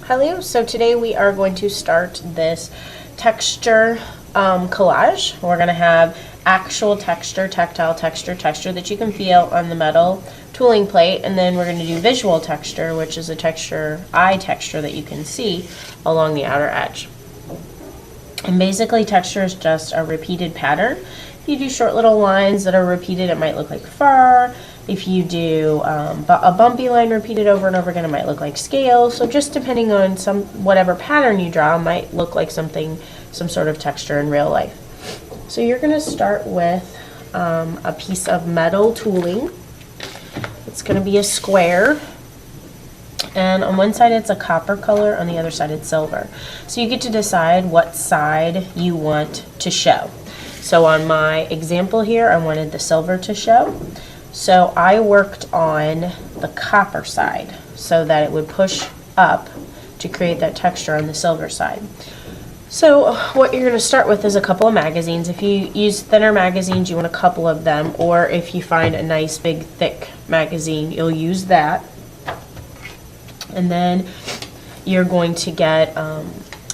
Hi Leo, so today we are going to start this texture collage. We're going to have actual texture, tactile texture that you can feel on the metal tooling plate, and then we're going to do visual texture, which is a eye texture that you can see along the outer edge. And basically texture is just a repeated pattern. If you do short little lines that are repeated, it might look like fur. If you do a bumpy line repeated over and over again, it might look like scales. So just depending on whatever pattern you draw might look like some sort of texture in real life. So you're going to start with a piece of metal tooling. It's going to be a square, and on one side it's a copper color, on the other side it's silver. So you get to decide what side you want to show. So on my example here, I wanted the silver to show. So I worked on the copper side so that it would push up to create that texture on the silver side. So what you're going to start with is a couple of magazines. If you use thinner magazines, you want a couple of them, or if you find a nice big thick magazine, you'll use that. And then you're going to get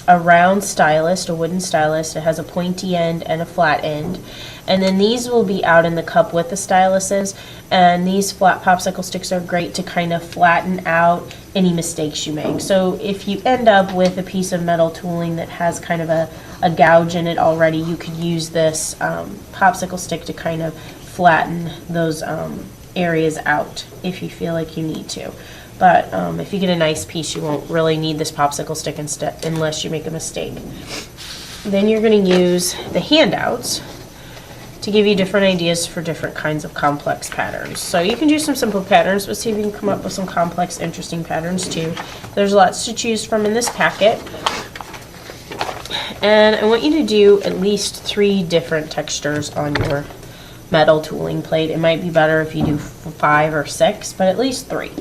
a round stylus, a wooden stylus. It has a pointy end and a flat end. And then these will be out in the cup with the styluses, and these flat popsicle sticks are great to kind of flatten out any mistakes you make. So if you end up with a piece of metal tooling that has kind of a gouge in it already, you could use this popsicle stick to kind of flatten those areas out if you feel like you need to. But if you get a nice piece, you won't really need this popsicle stick unless you make a mistake. Then you're going to use the handouts to give you different ideas for different kinds of complex patterns. So you can do some simple patterns, but see if you can come up with some complex, interesting patterns too. There's lots to choose from in this packet. And I want you to do at least 3 different textures on your metal tooling plate. It might be better if you do 5 or 6, but at least 3.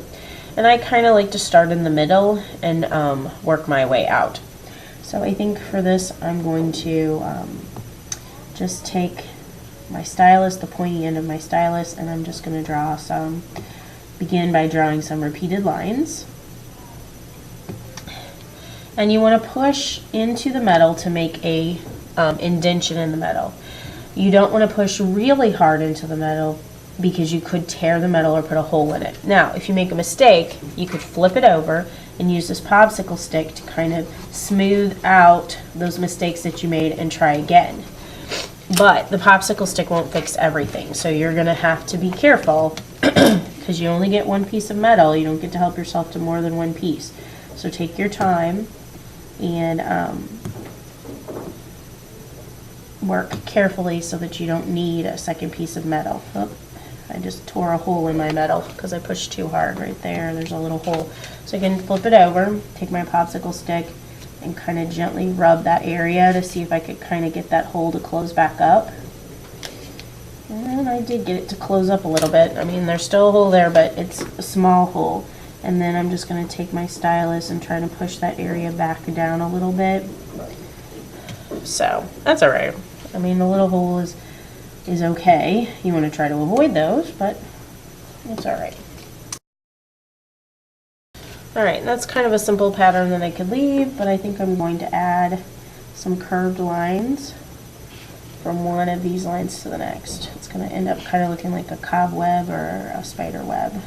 And I kind of like to start in the middle and work my way out. So I think for this I'm going to just take my stylus, the pointy end of my stylus, and I'm just going to begin by drawing some repeated lines. And you want to push into the metal to make a indention in the metal. You don't want to push really hard into the metal because you could tear the metal or put a hole in it. Now, if you make a mistake, you could flip it over and use this popsicle stick to kind of smooth out those mistakes that you made and try again. But the popsicle stick won't fix everything, so you're going to have to be careful because you only get one piece of metal. You don't get to help yourself to more than one piece. So take your time and work carefully so that you don't need a second piece of metal. Oh, I just tore a hole in my metal because I pushed too hard right there. There's a little hole. So I can flip it over, take my popsicle stick, and kind of gently rub that area to see if I could kind of get that hole to close back up. And I did get it to close up a little bit. I mean, there's still a hole there, but it's a small hole. And then I'm just going to take my stylus and try to push that area back down a little bit. So that's all right. I mean, the little hole is okay. You want to try to avoid those, but it's all right. Alright, that's kind of a simple pattern that I could leave, but I think I'm going to add some curved lines from one of these lines to the next. It's going to end up kind of looking like a cobweb or a spider web.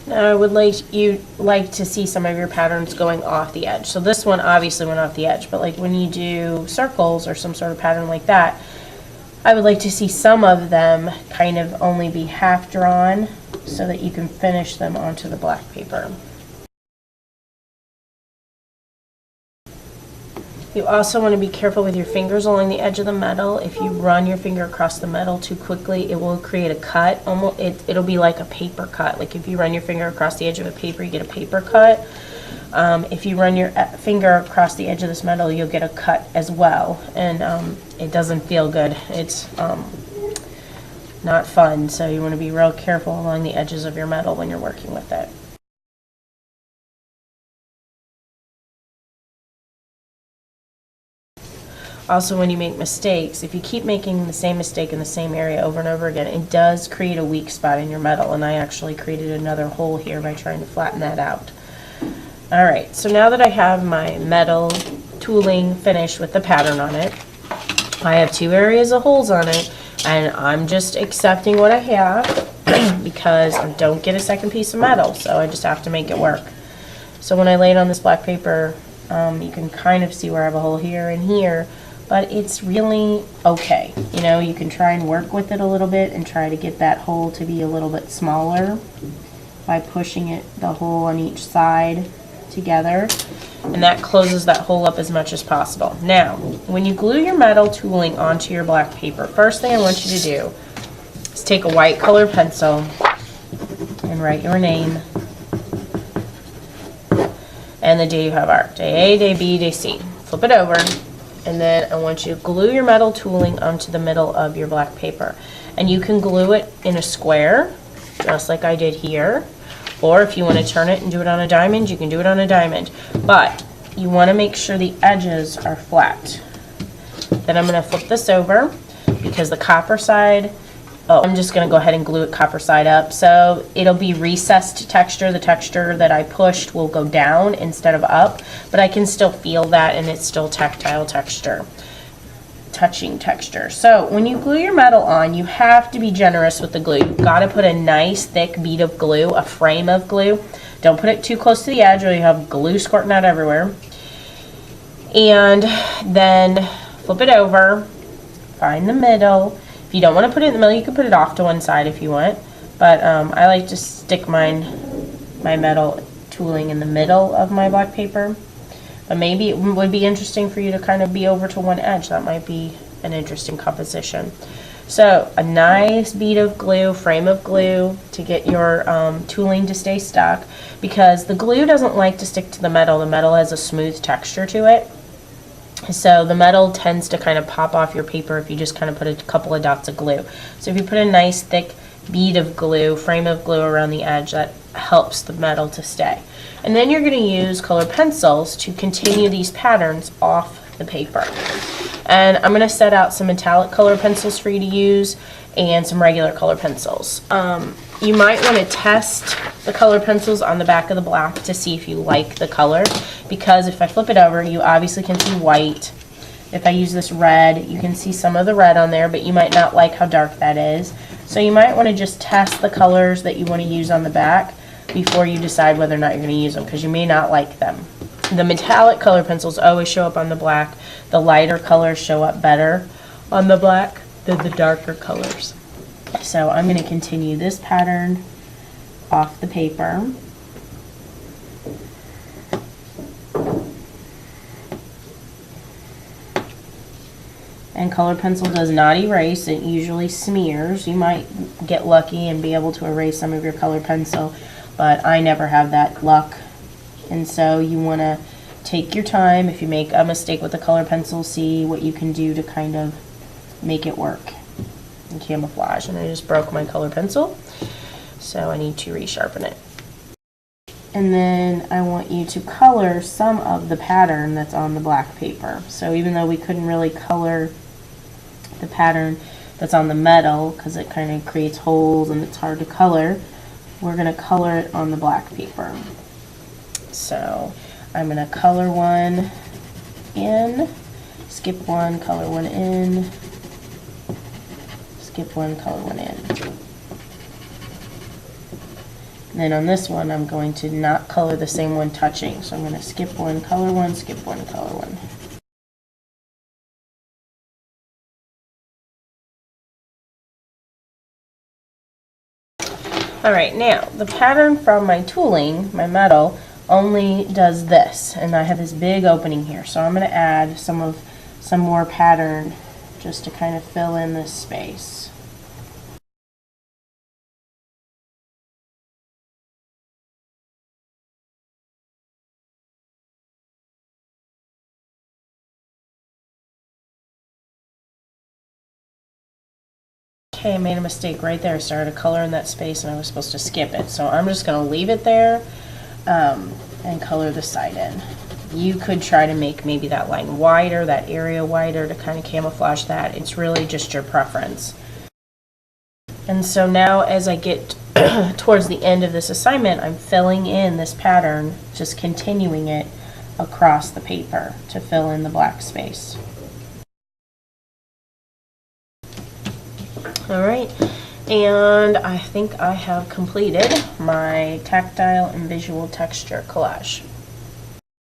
Now I would like to see some of your patterns going off the edge. So this one obviously went off the edge, but like when you do circles or some sort of pattern like that, I would like to see some of them kind of only be half drawn so that you can finish them onto the black paper. You also want to be careful with your fingers along the edge of the metal. If you run your finger across the metal too quickly, it will create a cut. It'll be like a paper cut. Like if you run your finger across the edge of a paper, you get a paper cut. If you run your finger across the edge of this metal, you'll get a cut as well. And it doesn't feel good. It's not fun. So you want to be real careful along the edges of your metal when you're working with it. Also, when you make mistakes, if you keep making the same mistake in the same area over and over again, it does create a weak spot in your metal, and I actually created another hole here by trying to flatten that out. Alright, so now that I have my metal tooling finished with the pattern on it, I have 2 areas of holes on it, and I'm just accepting what I have because I don't get a second piece of metal, so I just have to make it work. So when I lay it on this black paper, you can kind of see where I have a hole here and here, but it's really okay. You know, you can try and work with it a little bit and try to get that hole to be a little bit smaller by pushing the hole on each side together, and that closes that hole up as much as possible. Now, when you glue your metal tooling onto your black paper, first thing I want you to do is take a white colored pencil and write your name and the day you have art. Day A, day B, day C. Flip it over, and then I want you to glue your metal tooling onto the middle of your black paper. And you can glue it in a square, just like I did here. Or if you want to turn it and do it on a diamond, you can do it on a diamond. But you want to make sure the edges are flat. Then I'm going to flip this over because the copper side, I'm just going to go ahead and glue it copper side up. So it'll be recessed texture. The texture that I pushed will go down instead of up, but I can still feel that, and it's still tactile texture. Touching texture. So when you glue your metal on, you have to be generous with the glue. You've got to put a nice thick bead of glue, a frame of glue. Don't put it too close to the edge or you have glue squirting out everywhere. And then flip it over, find the middle. If you don't want to put it in the middle, you can put it off to one side if you want, but I like to stick my metal tooling in the middle of my black paper. But maybe it would be interesting for you to kind of be over to one edge. That might be an interesting composition. So a nice bead of glue, frame of glue to get your tooling to stay stuck, because the glue doesn't like to stick to the metal. The metal has a smooth texture to it. So the metal tends to kind of pop off your paper if you just kind of put a couple of dots of glue. So if you put a nice thick bead of glue, frame of glue around the edge, that helps the metal to stay. And then you're going to use colored pencils to continue these patterns off the paper. And I'm going to set out some metallic colored pencils for you to use and some regular colored pencils. You might want to test the colored pencils on the back of the black to see if you like the color, because if I flip it over, you obviously can see white. If I use this red, you can see some of the red on there, but you might not like how dark that is. So you might want to just test the colors that you want to use on the back before you decide whether or not you're going to use them, because you may not like them. The metallic color pencils always show up on the black. The lighter colors show up better on the black than the darker colors. So I'm going to continue this pattern off the paper. And colored pencil does not erase, it usually smears. You might get lucky and be able to erase some of your colored pencil, but I never have that luck. And so you want to take your time. If you make a mistake with the colored pencil, see what you can do to kind of make it work and camouflage. And I just broke my colored pencil, so I need to resharpen it. And then I want you to color some of the pattern that's on the black paper. So even though we couldn't really color the pattern that's on the metal because it kind of creates holes and it's hard to color, we're going to color it on the black paper. So I'm going to color one in, skip one, color one in, skip one, color one in. And then on this one, I'm going to not color the same one touching. So I'm going to skip one, color one, skip one, color one. Alright, now the pattern from my tooling, my metal, only does this, and I have this big opening here. So I'm going to add some more pattern just to kind of fill in this space. Okay, I made a mistake right there. I started to color in that space and I was supposed to skip it. So I'm just going to leave it there and color the side in. You could try to make maybe that line wider, that area wider to kind of camouflage that. It's really just your preference. And so now as I get towards the end of this assignment, I'm filling in this pattern, just continuing it across the paper to fill in the black space. All right, and I think I have completed my tactile and visual texture collage.